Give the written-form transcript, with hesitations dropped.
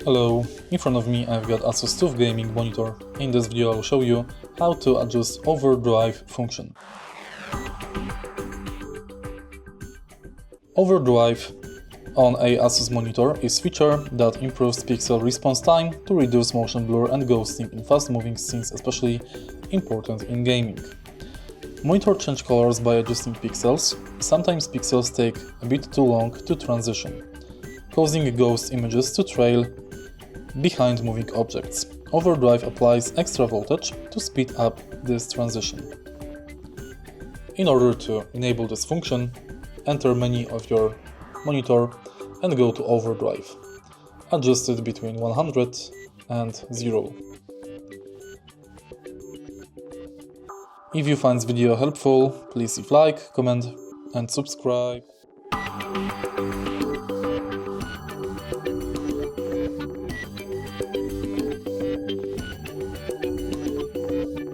Hello, in front of me I've got ASUS TUF Gaming Monitor. In this video I'll show you how to adjust Overdrive function. Overdrive on a ASUS monitor is a feature that improves pixel response time to reduce motion blur and ghosting in fast-moving scenes, especially important in gaming. Monitor change colors by adjusting pixels. Sometimes pixels take a bit too long to transition, causing ghost images to trail behind moving objects. Overdrive applies extra voltage to speed up this transition. In order to enable this function, enter menu of your monitor and go to Overdrive. Adjust it between 100 and 0. If you find this video helpful, please leave like, comment and subscribe.